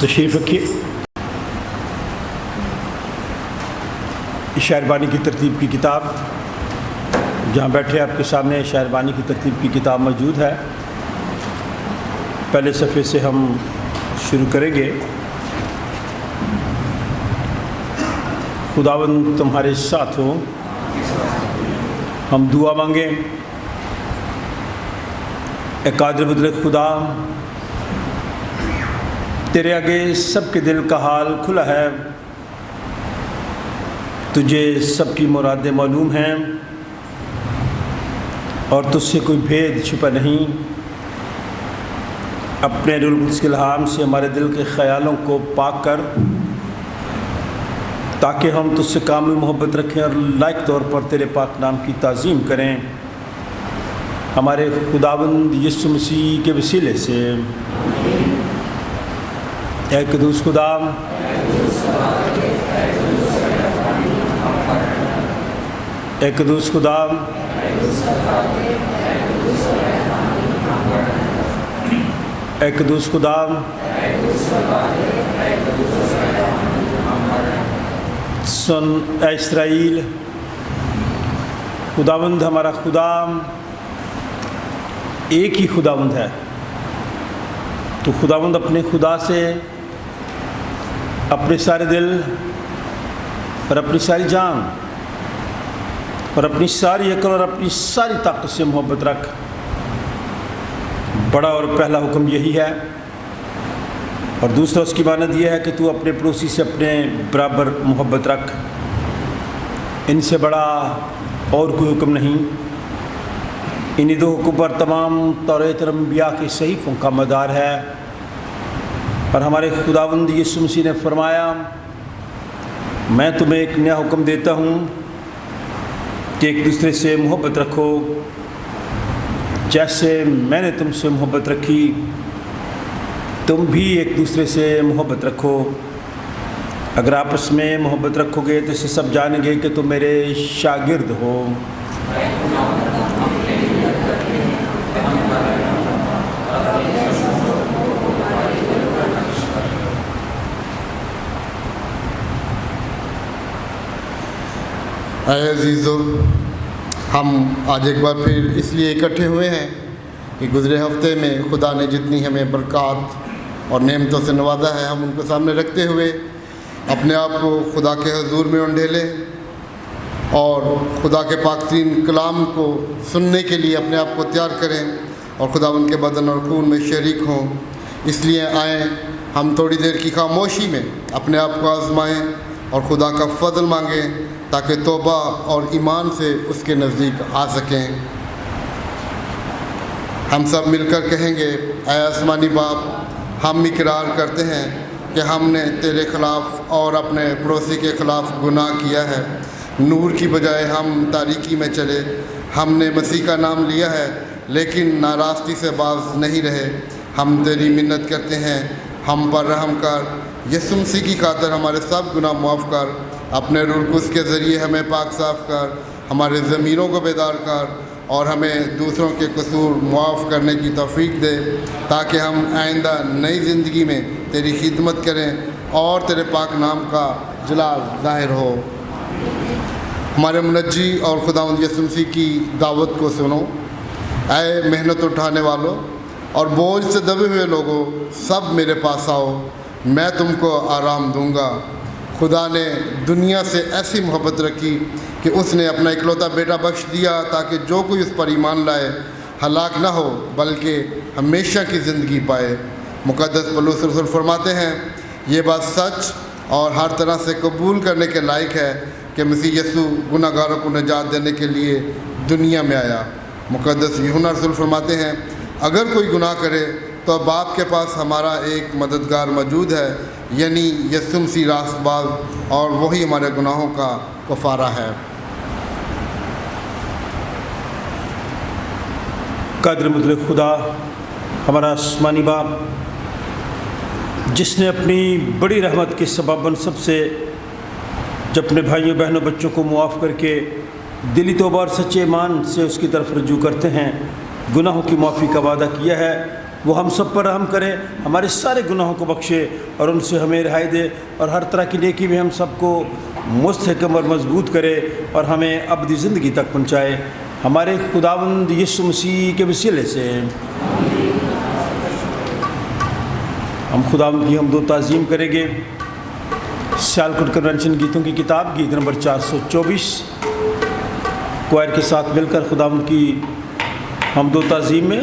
تشریف رکھیے۔ شاعر بانی کی ترتیب کی کتاب جہاں بیٹھے آپ کے سامنے شاعر بانی کی ترتیب کی کتاب موجود ہے۔ پہلے صفحے سے ہم شروع کریں گے۔ خداوند تمہارے ساتھ ہو، ہم دعا مانگیں۔ اے قادر مطلق خدا، تیرے آگے سب کے دل کا حال کھلا ہے، تجھے سب کی مرادیں معلوم ہیں اور تجھ سے کوئی بھید چھپا نہیں۔ اپنے روح القدس کے الہام سے ہمارے دل کے خیالوں کو پاک کر تاکہ ہم تجھ سے کامل محبت رکھیں اور لائق طور پر تیرے پاک نام کی تعظیم کریں، ہمارے خداوند یسوع مسیح کے وسیلے سے۔ اے قدوس خدا، اے قدوس خدا، اے قدوس خدا، سن اے اسرائیل، خداوند ہمارا خدا ایک ہی خداوند ہے۔ تو خداوند اپنے خدا سے اپنے سارے دل اور اپنی ساری جان اور اپنی ساری عقل اور اپنی ساری طاقت سے محبت رکھ۔ بڑا اور پہلا حکم یہی ہے، اور دوسرا اس کی مانند یہ ہے کہ تو اپنے پڑوسی سے اپنے برابر محبت رکھ۔ ان سے بڑا اور کوئی حکم نہیں۔ انہی دو حکم پر تمام توریت اور انبیاء کے صحیفوں کا مدار ہے۔ اور ہمارے خداوند یسوع مسیح نے فرمایا، میں تمہیں ایک نیا حکم دیتا ہوں کہ ایک دوسرے سے محبت رکھو، جیسے میں نے تم سے محبت رکھی تم بھی ایک دوسرے سے محبت رکھو۔ اگر آپس میں محبت رکھو گے تو اسے سب جانیں گے کہ تم میرے شاگرد ہو۔ اے عزیزو، ہم آج ایک بار پھر اس لیے اکٹھے ہوئے ہیں کہ گزرے ہفتے میں خدا نے جتنی ہمیں برکات اور نعمتوں سے نوازا ہے، ہم ان کو سامنے رکھتے ہوئے اپنے آپ کو خدا کے حضور میں انڈھیلیں اور خدا کے پاک ترین کلام کو سننے کے لیے اپنے آپ کو تیار کریں اور خدا ان کے بدن اور خون میں شریک ہوں۔ اس لیے آئیں ہم تھوڑی دیر کی خاموشی میں اپنے آپ کو آزمائیں اور خدا کا فضل مانگیں تاکہ توبہ اور ایمان سے اس کے نزدیک آ سکیں۔ ہم سب مل کر کہیں گے، اے آسمانی باپ، ہم اقرار کرتے ہیں کہ ہم نے تیرے خلاف اور اپنے پڑوسی کے خلاف گناہ کیا ہے۔ نور کی بجائے ہم تاریکی میں چلے، ہم نے مسیح کا نام لیا ہے لیکن ناراستی سے باز نہیں رہے۔ ہم تیری منت کرتے ہیں، ہم پر رحم کر، یسوع مسیح کی خاطر ہمارے سب گناہ معاف کر، اپنے روح القدس کے ذریعے ہمیں پاک صاف کر، ہمارے ضمیروں کو بیدار کر اور ہمیں دوسروں کے قصور معاف کرنے کی توفیق دے تاکہ ہم آئندہ نئی زندگی میں تیری خدمت کریں اور تیرے پاک نام کا جلال ظاہر ہو۔ ہمارے منجی اور خداوند یسوع مسیح کی دعوت کو سنو۔ اے محنت اٹھانے والوں اور بوجھ سے دبے ہوئے لوگوں، سب میرے پاس آؤ، میں تم کو آرام دوں گا۔ خدا نے دنیا سے ایسی محبت رکھی کہ اس نے اپنا اکلوتا بیٹا بخش دیا تاکہ جو کوئی اس پر ایمان لائے ہلاک نہ ہو بلکہ ہمیشہ کی زندگی پائے۔ مقدس پولس رسول فرماتے ہیں، یہ بات سچ اور ہر طرح سے قبول کرنے کے لائق ہے کہ مسیح یسوع گناہ گاروں کو نجات دینے کے لیے دنیا میں آیا۔ مقدس یوحنا رسول فرماتے ہیں، اگر کوئی گناہ کرے تو باپ کے پاس ہمارا ایک مددگار موجود ہے، یعنی یسوع مسیح راست باز، اور وہی ہمارے گناہوں کا کفارہ ہے۔ قادر مطلق خدا، ہمارا آسمانی باپ، جس نے اپنی بڑی رحمت کے سبب سب سے جب اپنے بھائیوں بہنوں بچوں کو معاف کر کے دلی توبہ اور سچے ایمان سے اس کی طرف رجوع کرتے ہیں، گناہوں کی معافی کا وعدہ کیا ہے، وہ ہم سب پر رحم کرے، ہمارے سارے گناہوں کو بخشے اور ان سے ہمیں رہائی دے، اور ہر طرح کی نیکی میں ہم سب کو مستحکم اور مضبوط کرے اور ہمیں ابدی زندگی تک پہنچائے، ہمارے خداوند یسوع مسیح کے وسیلے سے۔ ہم خداوند کی حمد و تعظیم کریں گے۔ سیالکوٹ کنونشن گیتوں کی کتاب، گیت نمبر 424، کوائر کے ساتھ مل کر خداوند کی حمد و تعظیم میں۔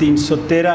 313,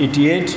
88।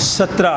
17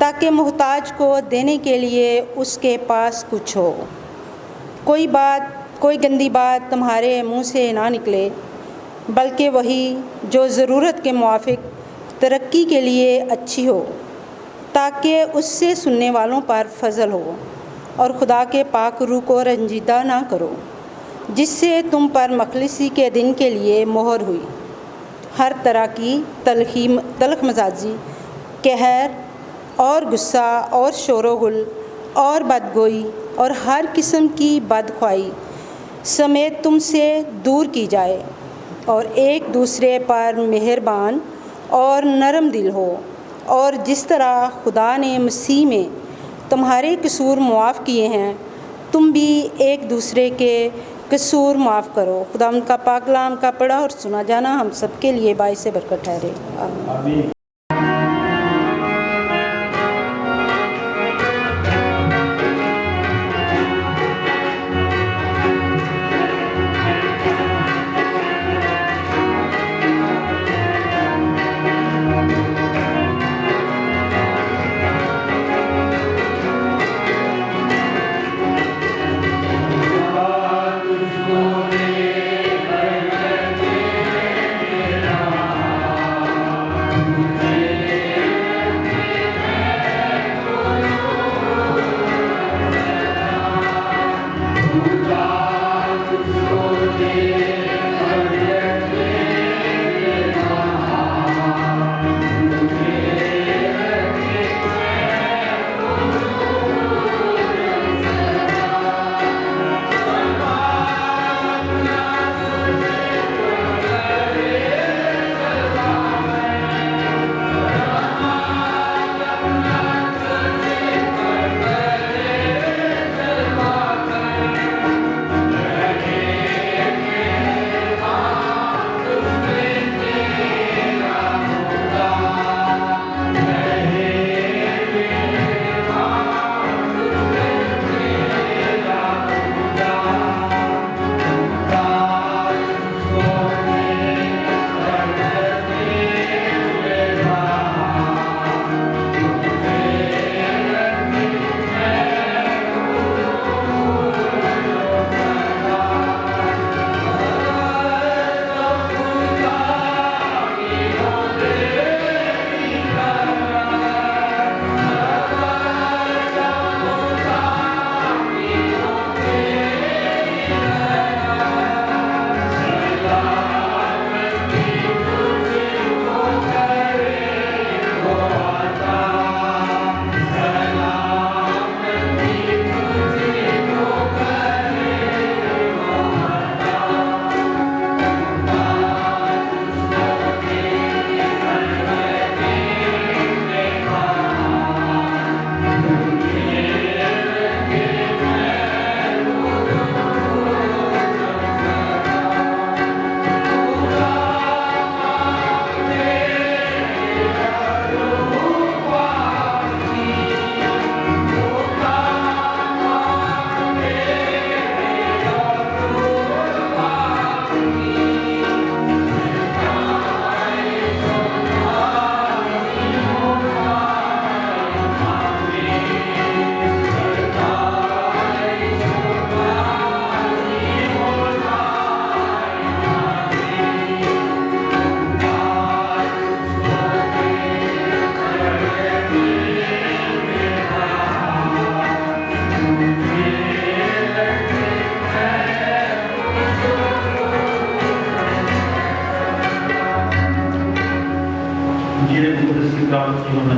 تاکہ محتاج کو دینے کے لیے اس کے پاس کچھ ہو۔ کوئی گندی بات تمہارے منہ سے نہ نکلے، بلکہ وہی جو ضرورت کے موافق ترقی کے لیے اچھی ہو، تاکہ اس سے سننے والوں پر فضل ہو، اور خدا کے پاک روح کو رنجیدہ نہ کرو، جس سے تم پر مخلصی کے دن کے لیے مہر ہوئی۔ ہر طرح کی تلخ مزاجی، قہر اور غصہ اور شور و غل اور بدگوئی اور ہر قسم کی بدخواہی سمیت تم سے دور کی جائے، اور ایک دوسرے پر مہربان اور نرم دل ہو، اور جس طرح خدا نے مسیح میں تمہارے قصور معاف کیے ہیں، تم بھی ایک دوسرے کے قصور معاف کرو۔ خدا ان کا پاک کلام کا پڑھا اور سنا جانا ہم سب کے لیے باعث برکت ٹھہرے۔ آمین۔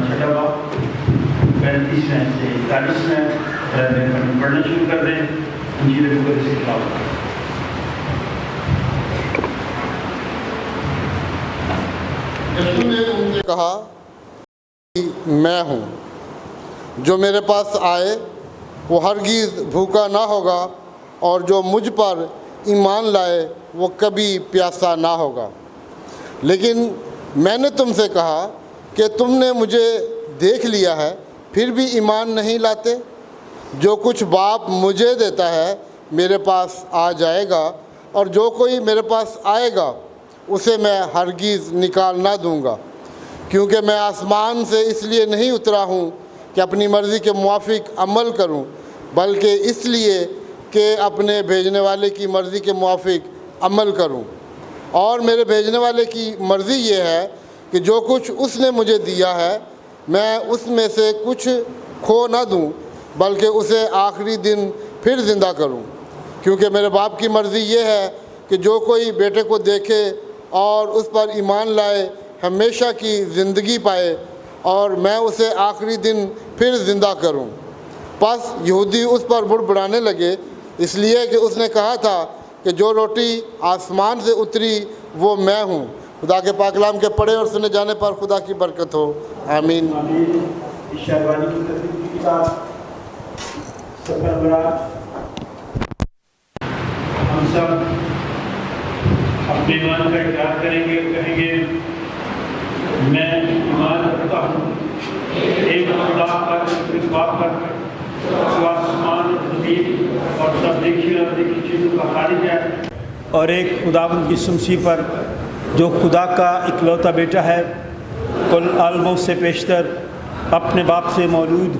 چھٹا باب 35 سے 41 میں پڑھنا شروع کر دیں۔ انجیل مقدس کی تلاوت۔ یسوع نے ان سے کہا کہ میں ہوں، جو میرے پاس آئے وہ ہرگز بھوکا نہ ہوگا، اور جو مجھ پر ایمان لائے وہ کبھی پیاسا نہ ہوگا۔ لیکن میں نے تم سے کہا کہ تم نے مجھے دیکھ لیا ہے، پھر بھی ایمان نہیں لاتے۔ جو کچھ باپ مجھے دیتا ہے میرے پاس آ جائے گا، اور جو کوئی میرے پاس آئے گا اسے میں ہرگز نکال نہ دوں گا، کیونکہ میں آسمان سے اس لیے نہیں اترا ہوں کہ اپنی مرضی کے موافق عمل کروں، بلکہ اس لیے کہ اپنے بھیجنے والے کی مرضی کے موافق عمل کروں۔ اور میرے بھیجنے والے کی مرضی یہ ہے کہ جو کچھ اس نے مجھے دیا ہے میں اس میں سے کچھ کھو نہ دوں، بلکہ اسے آخری دن پھر زندہ کروں، کیونکہ میرے باپ کی مرضی یہ ہے کہ جو کوئی بیٹے کو دیکھے اور اس پر ایمان لائے ہمیشہ کی زندگی پائے، اور میں اسے آخری دن پھر زندہ کروں۔ پس یہودی اس پر بڑبڑانے لگے، اس لیے کہ اس نے کہا تھا کہ جو روٹی آسمان سے اتری وہ میں ہوں۔ خدا کے پاک کلام کے پڑھے اور سنے جانے پر خدا کی برکت ہو، آمین۔ شہبانی کی تصدیق کی کتاب سفر برات، ہم سب اپنے ایمان کا اقرار کریں گے، کہیں گے میں ایمان رکھتا ہوں ایک خدا پر، ایک باپ پر جو آسمان اور زمین اور سب دیکھی اور دیکھی چیزوں کا خالق ہے، اور ایک خداوند کی مسیح پر جو خدا کا اکلوتا بیٹا ہے، کل عالموں سے پیشتر، اپنے باپ سے مولود،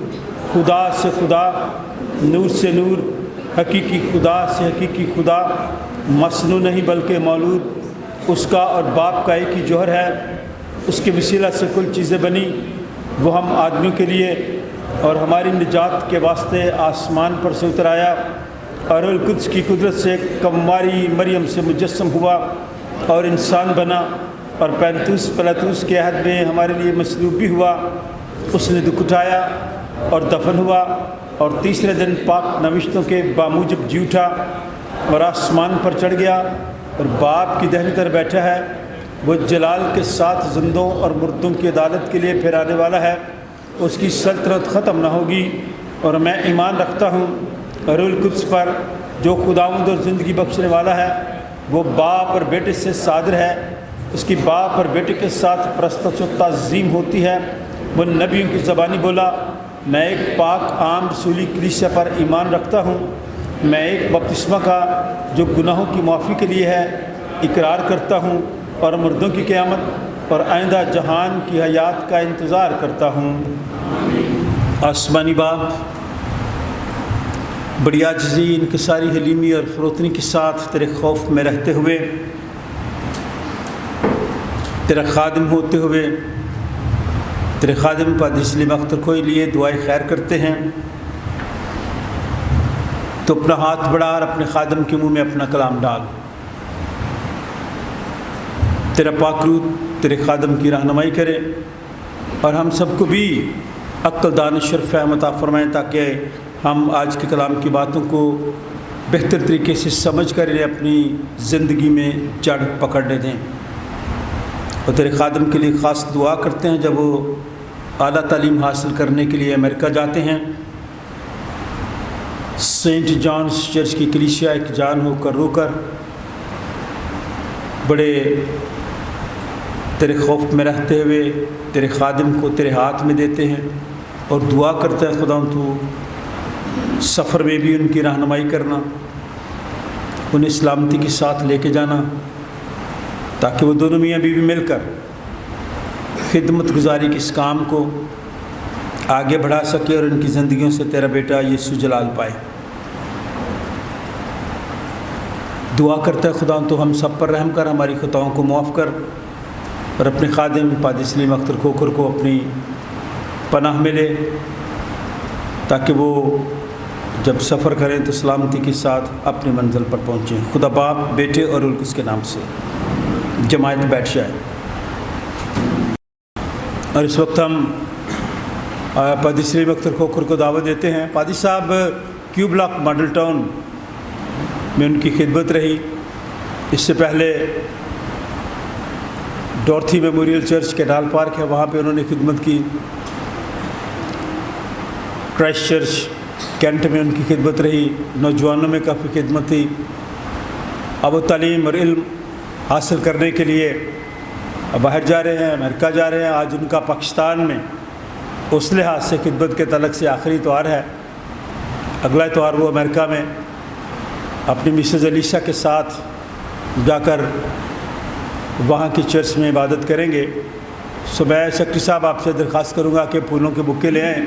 خدا سے خدا، نور سے نور، حقیقی خدا سے حقیقی خدا، مصنوع نہیں بلکہ مولود، اس کا اور باپ کا ایک ہی جوہر ہے، اس کے وسیلہ سے کل چیزیں بنی، وہ ہم آدمیوں کے لیے اور ہماری نجات کے واسطے آسمان پر سے اتر آیا، اور القدس کی قدرت سے کمواری مریم سے مجسم ہوا اور انسان بنا، اور پینتوس پلاطوس کے عہد میں ہمارے لیے مصلوب بھی ہوا، اس نے دکھ اٹھایا اور دفن ہوا، اور تیسرے دن پاک نوشتوں کے باموجب جی اٹھا اور آسمان پر چڑھ گیا، اور باپ کی دہنی طرف بیٹھا ہے، وہ جلال کے ساتھ زندوں اور مردوں کی عدالت کے لیے پھر آنے والا ہے، اس کی سلطنت ختم نہ ہوگی۔ اور میں ایمان رکھتا ہوں روح القدس پر جو خداوند اور زندگی بخشنے والا ہے، وہ باپ اور بیٹے سے صادر ہے، اس کی باپ اور بیٹے کے ساتھ پرستش و تعظیم ہوتی ہے۔ وہ نبیوں کی زبانی بولا، میں ایک پاک عام رسولی کلیسیا پر ایمان رکھتا ہوں، میں ایک بپتسمہ کا جو گناہوں کی معافی کے لیے ہے اقرار کرتا ہوں، اور مردوں کی قیامت اور آئندہ جہان کی حیات کا انتظار کرتا ہوں۔ آسمانی باپ، بڑی عاجزی، انکساری، حلیمی اور فروتنی کے ساتھ تیرے خوف میں رہتے ہوئے، تیرا خادم ہوتے ہوئے، تیرے خادم پادری اسلیم اختر کوئی لیے دعائیں خیر کرتے ہیں، تو اپنا ہاتھ بڑھا اور اپنے خادم کے منہ میں اپنا کلام ڈال۔ تیرا پاک روح تیرے خادم کی رہنمائی کرے، اور ہم سب کو بھی عقل، دانش اور فہم عطا فرمائیں، تاکہ ہم آج کے کلام کی باتوں کو بہتر طریقے سے سمجھ کر انہیں اپنی زندگی میں جڑ پکڑنے دیں۔ اور تیرے خادم کے لیے خاص دعا کرتے ہیں جب وہ اعلیٰ تعلیم حاصل کرنے کے لیے امریکہ جاتے ہیں۔ سینٹ جانس چرچ کی کلیسیا ایک جان ہو کر رو کر بڑے تیرے خوف میں رہتے ہوئے تیرے خادم کو تیرے ہاتھ میں دیتے ہیں، اور دعا کرتا ہے خدا تو سفر میں بھی ان کی رہنمائی کرنا، انہیں سلامتی کے ساتھ لے کے جانا، تاکہ وہ دونوں میاں بیوی مل کر خدمت گزاری کے اس کام کو آگے بڑھا سکے، اور ان کی زندگیوں سے تیرا بیٹا یسوع جلال پائے۔ دعا کرتا ہے خدا تو ہم سب پر رحم کر، ہماری خطاؤں کو معاف کر، اور اپنے خادم پادری اسلیم اختر کھوکھر کو اپنی پناہ میں لے، تاکہ وہ جب سفر کریں تو سلامتی کے ساتھ اپنی منزل پر پہنچیں۔ خدا باپ، بیٹے اور روح القدس کے نام سے جماعت بیٹھ جائے۔ اور اس وقت ہم پادری اسلیم اختر کھوکھر کو دعوت دیتے ہیں۔ پادری صاحب کیو بلاک ماڈل ٹاؤن میں ان کی خدمت رہی، اس سے پہلے ڈورتھی میموریل چرچ کینال پارک ہے، وہاں پہ انہوں نے خدمت کی۔ کرائسٹ چرچ کینٹ میں ان کی خدمت رہی، نوجوانوں میں کافی خدمت تھی۔ اب وہ تعلیم اور علم حاصل کرنے کے لیے باہر جا رہے ہیں، امریکہ جا رہے ہیں۔ آج ان کا پاکستان میں اس لحاظ سے خدمت کے تعلق سے آخری اتوار ہے۔ اگلا اتوار وہ امریکہ میں اپنی مسز علیشہ کے ساتھ جا کر وہاں کی چرچ میں عبادت کریں گے۔ میں سیکرٹری صاحب آپ سے درخواست کروں گا کہ پھولوں کے بکے لے آئیں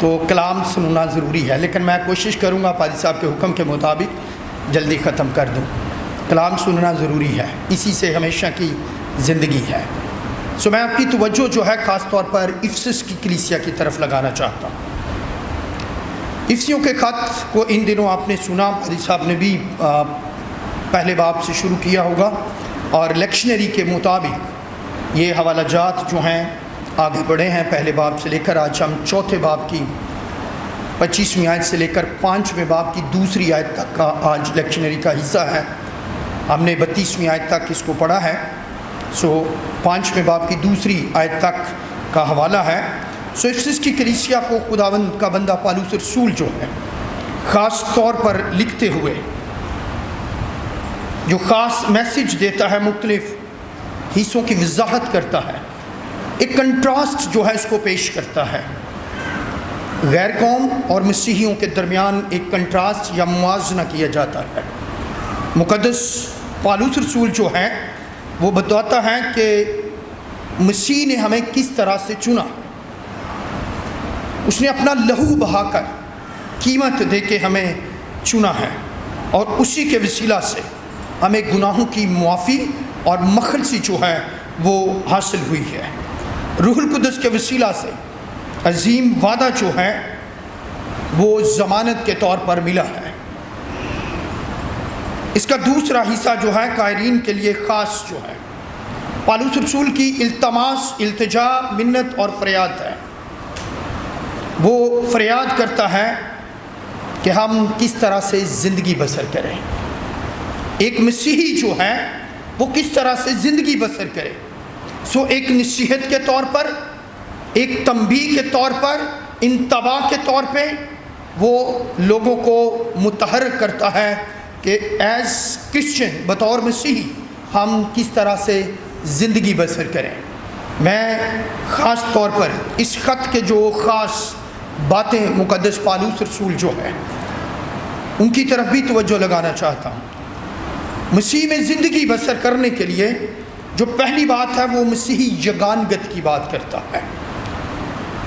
تو کلام سننا ضروری ہے، لیکن میں کوشش کروں گا پادری صاحب کے حکم کے مطابق جلدی ختم کر دوں۔ کلام سننا ضروری ہے، اسی سے ہمیشہ کی زندگی ہے۔ میں آپ کی توجہ جو ہے خاص طور پر افسس کی کلیسیا کی طرف لگانا چاہتا ہوں۔ افسیوں کے خط کو ان دنوں آپ نے سنا، پادری صاحب نے بھی پہلے باب سے شروع کیا ہوگا، اور لیکشنری کے مطابق یہ حوالہ جات جو ہیں آگے بڑھے ہیں پہلے باب سے لے کر آج ہم چوتھے باب کی 25ویں آیت سے لے کر 5ویں باب کی 2 آیت تک کا آج لیکشنری کا حصہ ہے۔ ہم نے 32ویں آیت تک اس کو پڑھا ہے، 5ویں باب کی 2 آیت تک کا حوالہ ہے۔ افسس کی کلیسیا کو خداوند کا بندہ پالوس رسول جو ہے خاص طور پر لکھتے ہوئے جو خاص میسج دیتا ہے، مختلف حصوں کی وضاحت کرتا ہے، ایک کنٹراسٹ جو ہے اس کو پیش کرتا ہے۔ غیر قوم اور مسیحیوں کے درمیان ایک کنٹراسٹ یا موازنہ کیا جاتا ہے۔ مقدس پالوس رسول جو ہے وہ بتاتا ہے کہ مسیح نے ہمیں کس طرح سے چنا، اس نے اپنا لہو بہا کر قیمت دے کے ہمیں چنا ہے، اور اسی کے وسیلہ سے ہمیں گناہوں کی معافی اور مخلصی جو ہے وہ حاصل ہوئی ہے۔ روح القدس کے وسیلہ سے عظیم وعدہ جو ہے وہ ضمانت کے طور پر ملا ہے۔ اس کا دوسرا حصہ جو ہے قائرین کے لیے خاص جو ہے، پالوس رسول کی التماس، التجا، منت اور فریاد ہے۔ وہ فریاد کرتا ہے کہ ہم کس طرح سے زندگی بسر کریں، ایک مسیحی جو ہے وہ کس طرح سے زندگی بسر کرے۔ ایک نصیحت کے طور پر، ایک تنبیہ کے طور پر، انتباہ کے طور پہ وہ لوگوں کو متحرک کرتا ہے کہ ایز کرسچن، بطور مسیحی ہم کس طرح سے زندگی بسر کریں۔ میں خاص طور پر اس خط کے جو خاص باتیں مقدس پالوس رسول جو ہے ان کی طرف بھی توجہ لگانا چاہتا ہوں۔ مسیح میں زندگی بسر کرنے کے لیے جو پہلی بات ہے وہ مسیحی یگانگت کی بات کرتا ہے۔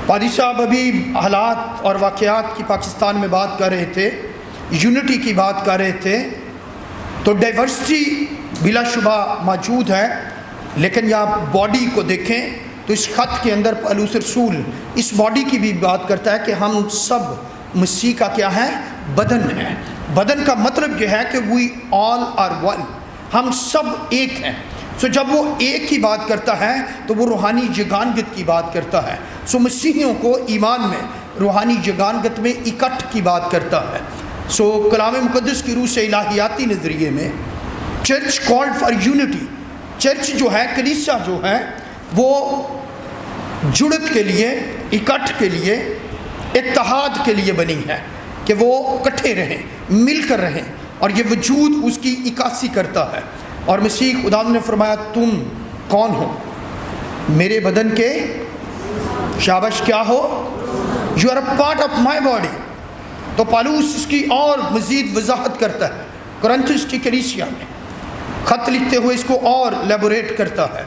پادری صاحب ابھی حالات اور واقعات کی پاکستان میں بات کر رہے تھے، یونٹی کی بات کر رہے تھے، تو ڈائیورسٹی بلا شبہ موجود ہے، لیکن یا باڈی کو دیکھیں تو اس خط کے اندر پالوس رسول اس باڈی کی بھی بات کرتا ہے کہ ہم سب مسیح کا کیا ہے، بدن ہے۔ بدن کا مطلب یہ ہے کہ وی آل آر ون، ہم سب ایک ہیں۔ جب وہ ایک کی بات کرتا ہے تو وہ روحانی یگانگت کی بات کرتا ہے۔ مسیحیوں کو ایمان میں، روحانی یگانگت میں اکٹھ کی بات کرتا ہے۔ کلام مقدس کی روح سے الہیاتی نظریے میں church called for unity, church جو ہے، کلیسا جو ہے، وہ جڑت کے لیے، اکٹھ کے لیے، اتحاد کے لیے بنی ہے کہ وہ اکٹھے رہیں، مل کر رہیں، اور یہ وجود اس کی عکاسی کرتا ہے۔ اور مسیح خدا نے فرمایا تم کون ہو؟ میرے بدن کے شابش کیا ہو؟ You are a part of my body. تو پالوس اس کی اور مزید وضاحت کرتا ہے، کرنتھس کی کلیسیا میں خط لکھتے ہوئے اس کو اور لیبوریٹ کرتا ہے۔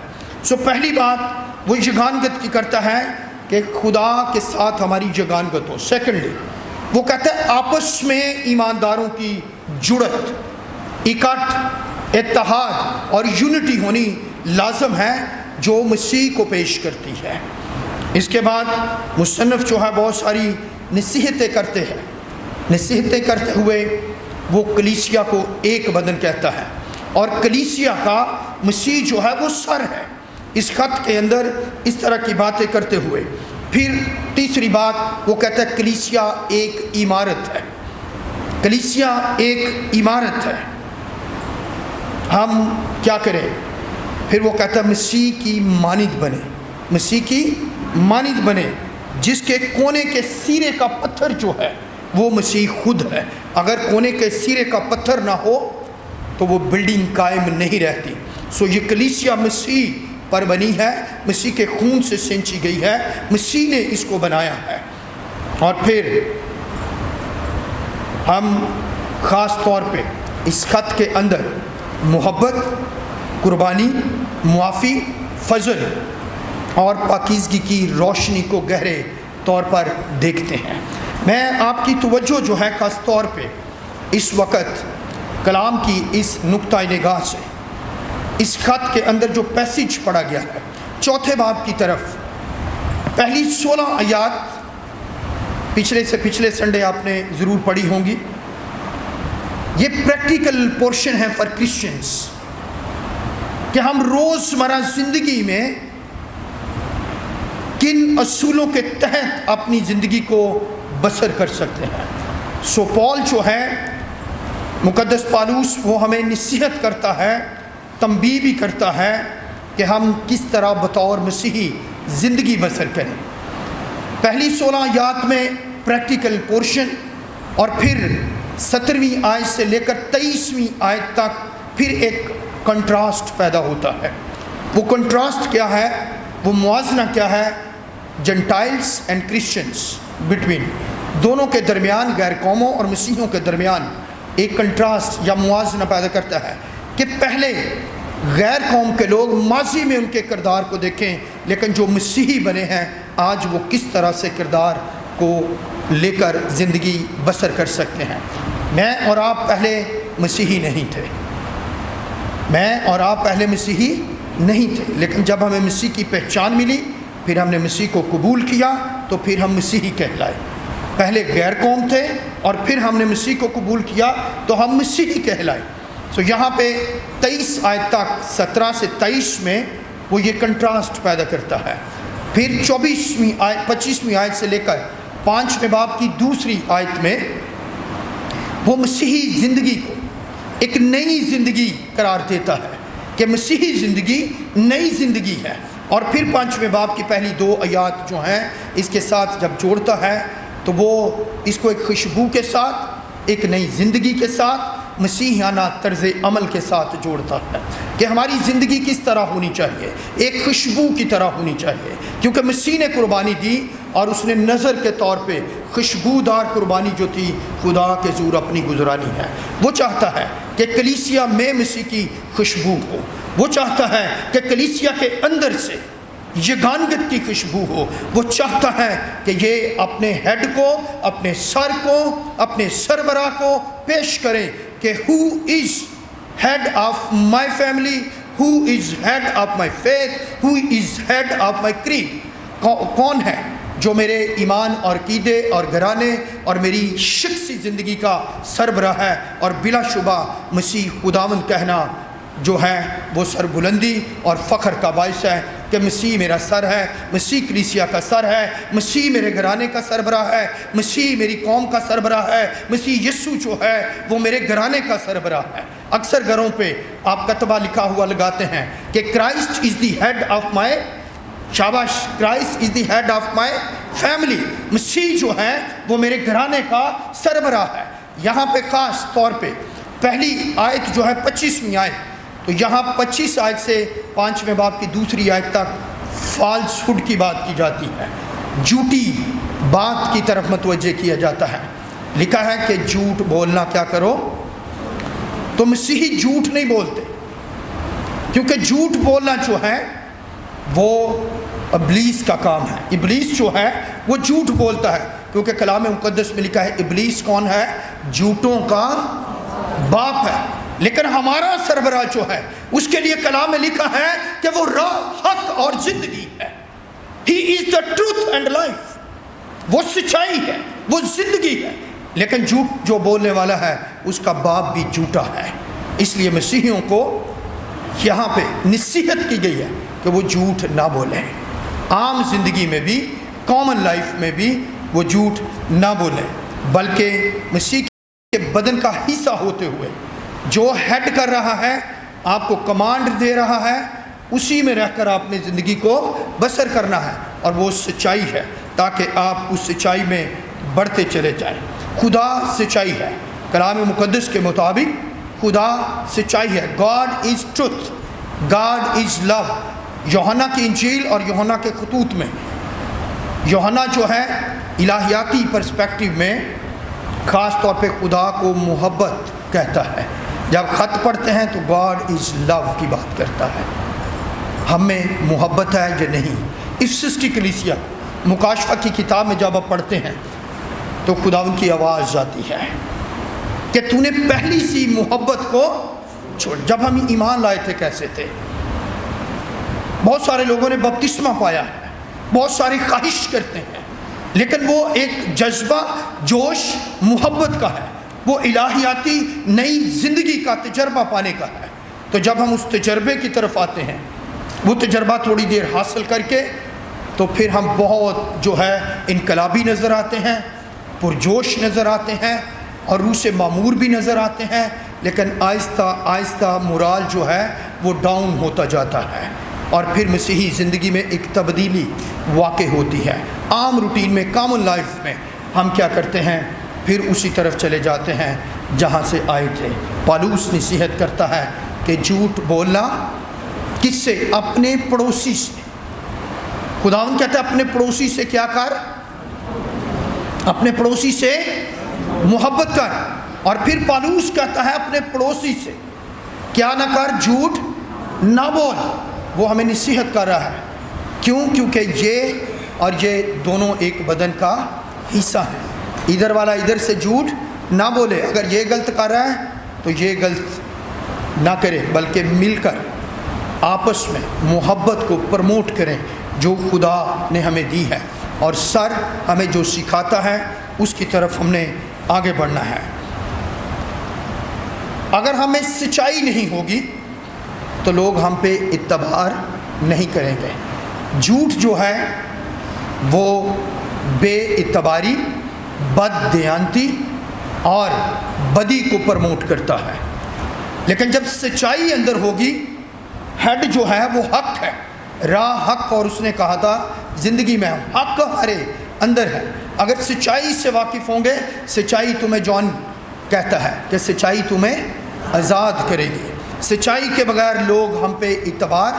پہلی بات وہ یگانگت کی کرتا ہے کہ خدا کے ساتھ ہماری یگانگت ہو۔ سیکنڈلی وہ کہتا ہے آپس میں ایمانداروں کی جڑت، اکٹھ، اتحاد اور یونٹی ہونی لازم ہے جو مسیح کو پیش کرتی ہے۔ اس کے بعد مصنف جو ہے بہت ساری نصیحتیں کرتے ہیں، نصیحتیں کرتے ہوئے وہ کلیسیا کو ایک بدن کہتا ہے، اور کلیسیا کا مسیح جو ہے وہ سر ہے۔ اس خط کے اندر اس طرح کی باتیں کرتے ہوئے پھر تیسری بات وہ کہتا ہے کلیسیا ایک عمارت ہے، کلیسیا ایک عمارت ہے، ہم کیا کریں؟ پھر وہ کہتا ہے مسیح کی مانند بنے، مسیح کی مانند بنے، جس کے کونے کے سیرے کا پتھر جو ہے وہ مسیح خود ہے۔ اگر کونے کے سیرے کا پتھر نہ ہو تو وہ بلڈنگ قائم نہیں رہتی۔ یہ کلیسیا مسیح پر بنی ہے، مسیح کے خون سے سینچی گئی ہے، مسیح نے اس کو بنایا ہے۔ اور پھر ہم خاص طور پہ اس خط کے اندر محبت، قربانی، معافی، فضل اور پاکیزگی کی روشنی کو گہرے طور پر دیکھتے ہیں۔ میں آپ کی توجہ جو ہے خاص طور پہ اس وقت کلام کی اس نقطہ نگاہ سے اس خط کے اندر جو پیسیج پڑھا گیا ہے 4 باب کی طرف پہلی 16 آیات پچھلے سنڈے آپ نے ضرور پڑھی ہوں گی۔ یہ پریکٹیکل پورشن ہے فار کرسچنز کہ ہم روزمرہ زندگی میں کن اصولوں کے تحت اپنی زندگی کو بسر کر سکتے ہیں۔ سو پال جو ہے مقدس پالوس وہ ہمیں نصیحت کرتا ہے، تنبیہ بھی کرتا ہے کہ ہم کس طرح بطور مسیحی زندگی بسر کریں۔ پہلی 16 آیات میں پریکٹیکل پورشن اور پھر 17ویں آیت سے لے کر 23ویں آیت تک پھر ایک کنٹراسٹ پیدا ہوتا ہے۔ وہ کنٹراسٹ کیا ہے؟ وہ موازنہ کیا ہے؟ جنٹائلز اینڈ کرسچنز بٹوین، دونوں کے درمیان، غیر قوموں اور مسیحیوں کے درمیان ایک کنٹراسٹ یا موازنہ پیدا کرتا ہے کہ پہلے غیر قوم کے لوگ ماضی میں ان کے کردار کو دیکھیں، لیکن جو مسیحی بنے ہیں آج وہ کس طرح سے کردار کو لے کر زندگی بسر کر سکتے ہیں۔ میں اور آپ پہلے مسیحی نہیں تھے، لیکن جب ہمیں مسیح کی پہچان ملی، پھر ہم نے مسیح کو قبول کیا تو پھر ہم مسیحی کہلائے۔ پہلے غیر قوم تھے اور پھر ہم نے مسیح کو قبول کیا تو ہم مسیحی کہلائے۔ تو یہاں پہ 23 آیت تک 17 سے 23 میں وہ یہ کنٹراسٹ پیدا کرتا ہے۔ پھر 25ویں آیت سے لے کر 5ویں باب کی دوسری آیت میں وہ مسیحی زندگی کو ایک نئی زندگی قرار دیتا ہے کہ مسیحی زندگی نئی زندگی ہے، اور پھر 5ویں باب کی پہلی 2 آیات جو ہیں اس کے ساتھ جب جوڑتا ہے تو وہ اس کو ایک خوشبو کے ساتھ، ایک نئی زندگی کے ساتھ، مسیحیانہ طرز عمل کے ساتھ جوڑتا ہے کہ ہماری زندگی کس طرح ہونی چاہیے، ایک خوشبو کی طرح ہونی چاہیے، کیونکہ مسیح نے قربانی دی اور اس نے نظر کے طور پہ خوشبودار قربانی جو تھی خدا کے حضور اپنی گزرانی ہے۔ وہ چاہتا ہے کہ کلیسیا میں مسیح کی خوشبو ہو، وہ چاہتا ہے کہ کلیسیا کے اندر سے یگانگت کی خوشبو ہو، وہ چاہتا ہے کہ یہ اپنے ہیڈ کو، اپنے سر کو، اپنے سربراہ کو پیش کرے کہ who is head of my family, who is head of my faith, who is head of my creed، کون ہے جو میرے ایمان اور عقیدے اور گھرانے اور میری شخصی زندگی کا سربراہ ہے۔ اور بلا شبہ مسیح خداوند کہنا جو ہے وہ سر بلندی اور فخر کا باعث ہے کہ مسیح میرا سر ہے، مسیح کلیسیا کا سر ہے، مسیح میرے گھرانے کا سربراہ ہے، مسیح میری قوم کا سربراہ ہے، مسیح یسوع جو ہے وہ میرے گھرانے کا سربراہ ہے۔ اکثر گھروں پہ آپ کتبہ لکھا ہوا لگاتے ہیں کہ Christ is the head of my, شاباش، Christ is the head of my family, مسیح جو ہے وہ میرے گھرانے کا سربراہ ہے۔ یہاں پہ خاص طور پہ پہلی آیت جو ہے 25ویں آیت، تو یہاں 25 آیت سے 5ویں باب کی دوسری آیت تک فالس ہوڈ کی بات کی جاتی ہے، جھوٹی بات کی طرف متوجہ کیا جاتا ہے۔ لکھا ہے کہ جھوٹ بولنا کیا کرو، تو مسیحی جھوٹ نہیں بولتے، کیونکہ جھوٹ بولنا جو ہے وہ ابلیس کا کام ہے۔ ابلیس جو ہے وہ جھوٹ بولتا ہے، کیونکہ کلام مقدس میں لکھا ہے ابلیس کون ہے؟ جھوٹوں کا باپ ہے۔ لیکن ہمارا سربراہ جو ہے اس کے لیے کلام میں لکھا ہے کہ وہ راہ، حق اور زندگی ہے۔ He is the truth and life، وہ سچائی ہے، وہ زندگی ہے۔ لیکن جھوٹ جو بولنے والا ہے اس کا باپ بھی جھوٹا ہے۔ اس لیے مسیحیوں کو یہاں پہ نصیحت کی گئی ہے کہ وہ جھوٹ نہ بولیں، عام زندگی میں بھی، کامن لائف میں بھی وہ جھوٹ نہ بولیں، بلکہ مسیح کے بدن کا حصہ ہوتے ہوئے جو ہیڈ کر رہا ہے، آپ کو کمانڈ دے رہا ہے، اسی میں رہ کر آپ نے زندگی کو بسر کرنا ہے، اور وہ سچائی ہے تاکہ آپ اس سچائی میں بڑھتے چلے جائیں۔ خدا سچائی ہے، کلام مقدس کے مطابق خدا سچائی ہے۔ God is truth, God is love. یوحنا کی انجیل اور یوحنا کے خطوط میں، یوحنا جو ہے الہیاتی پرسپیکٹیو میں خاص طور پہ خدا کو محبت کہتا ہے۔ جب خط پڑھتے ہیں تو گاڈ از لو کی بات کرتا ہے، ہم میں محبت ہے یا نہیں۔ افسس کی کلیسیا مکاشفہ کی کتاب میں جب آپ پڑھتے ہیں تو خداوند کی آواز آتی ہے کہ تو نے پہلی سی محبت کو چھوڑ. جب ہم ایمان لائے تھے کیسے تھے؟ بہت سارے لوگوں نے بپتسمہ پایا ہے، بہت ساری خواہش کرتے ہیں، لیکن وہ ایک جذبہ، جوش، محبت کا ہے، وہ الہیاتی نئی زندگی کا تجربہ پانے کا ہے. تو جب ہم اس تجربے کی طرف آتے ہیں، وہ تجربہ تھوڑی دیر حاصل کر کے، تو پھر ہم بہت جو ہے انقلابی نظر آتے ہیں، پرجوش نظر آتے ہیں، اور روح سے معمور بھی نظر آتے ہیں. لیکن آہستہ آہستہ مورال جو ہے وہ ڈاؤن ہوتا جاتا ہے، اور پھر مسیحی زندگی میں ایک تبدیلی واقع ہوتی ہے. عام روٹین میں، کامن لائف میں ہم کیا کرتے ہیں؟ پھر اسی طرف چلے جاتے ہیں جہاں سے آئے تھے. پالوس نصیحت کرتا ہے کہ جھوٹ بولنا کس سے؟ اپنے پڑوسی سے. خداوند کہتا ہے اپنے پڑوسی سے کیا کر؟ اپنے پڑوسی سے محبت کر. اور پھر پالوس کہتا ہے اپنے پڑوسی سے کیا نہ کر؟ جھوٹ نہ بول. وہ ہمیں نصیحت کر رہا ہے. کیوں؟ کیونکہ یہ اور یہ دونوں ایک بدن کا حصہ ہیں. ادھر والا ادھر سے جھوٹ نہ بولے. اگر یہ غلط کر رہا ہے تو یہ غلط نہ کرے، بلکہ مل کر آپس میں محبت کو پروموٹ کریں جو خدا نے ہمیں دی ہے. اور سر ہمیں جو سکھاتا ہے اس کی طرف ہم نے آگے بڑھنا ہے. اگر ہمیں سچائی نہیں ہوگی تو لوگ ہم پہ اعتبار نہیں کریں گے. جھوٹ جو ہے وہ بے اعتباری، بد دیانتی اور بدی کو پروموٹ کرتا ہے. لیکن جب سچائی اندر ہوگی، ہیڈ جو ہے وہ حق ہے، راہ حق، اور اس نے کہا تھا زندگی میں حق ہمارے اندر ہے. اگر سچائی سے واقف ہوں گے، سچائی تمہیں، جان کہتا ہے کہ سچائی تمہیں آزاد کرے گی. سچائی کے بغیر لوگ ہم پہ اعتبار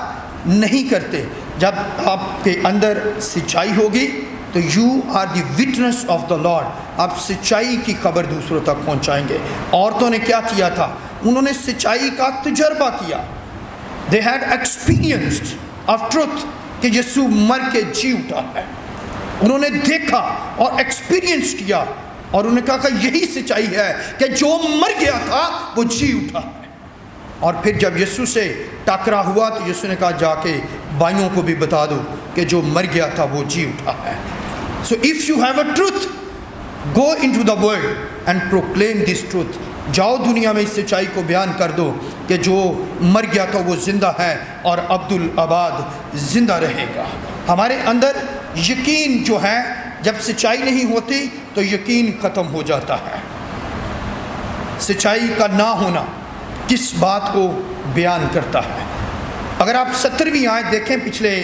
نہیں کرتے. جب آپ کے اندر سچائی ہوگی تو you are the witness of the lord. آپ سچائی کی خبر دوسروں تک پہنچائیں گے. عورتوں نے کیا کیا تھا؟ انہوں نے سچائی کا تجربہ کیا. they had experienced of truth کہ یسوع مر کے جی اٹھا ہے. انہوں نے دیکھا اور ایکسپیرینس کیا، اور انہوں نے کہا کہ یہی سچائی ہے کہ جو مر گیا تھا وہ جی اٹھا ہے. اور پھر جب یسوع سے ٹکرا ہوا تو یسوع نے کہا جا کے بھائیوں کو بھی بتا دو کہ جو مر گیا تھا وہ جی اٹھا ہے. So if you have a truth, go into the world and proclaim this truth. جاؤ دنیا میں اس سچائی کو بیان کر دو کہ جو مر گیا تھا وہ زندہ ہے اور عبدالآباد زندہ رہے گا. ہمارے اندر یقین جو ہے، جب سچائی نہیں ہوتی تو یقین ختم ہو جاتا ہے. سچائی کا نہ ہونا کس بات کو بیان کرتا ہے؟ اگر آپ 17ویں آیت دیکھیں، پچھلے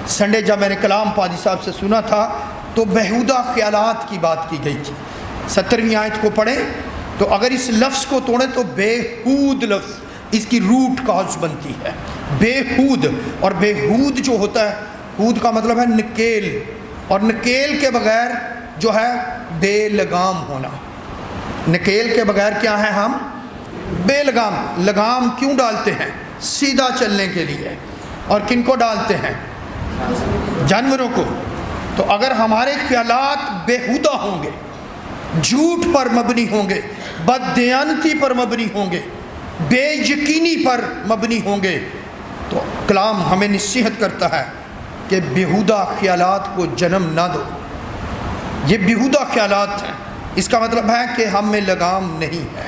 سنڈے جب میں نے کلام پادری صاحب سے سنا تھا تو بےہودہ خیالات کی بات کی گئی تھی. 17ویں آیت کو پڑھیں تو اگر اس لفظ کو توڑیں تو بےہود لفظ اس کی روٹ کاز بنتی ہے. بےہود، اور بےہود جو ہوتا ہے، ہود کا مطلب ہے نکیل، اور نکیل کے بغیر جو ہے بے لگام ہونا. نکیل کے بغیر کیا ہے؟ ہم بے لگام. لگام کیوں ڈالتے ہیں؟ سیدھا چلنے کے لیے. اور کن کو ڈالتے ہیں؟ جانوروں کو. تو اگر ہمارے خیالات بےہودہ ہوں گے، جھوٹ پر مبنی ہوں گے، بد دیانتی پر مبنی ہوں گے، بے یقینی پر مبنی ہوں گے، تو کلام ہمیں نصیحت کرتا ہے کہ بےہودہ خیالات کو جنم نہ دو. یہ بےہودہ خیالات ہیں. اس کا مطلب ہے کہ ہم میں لگام نہیں ہے،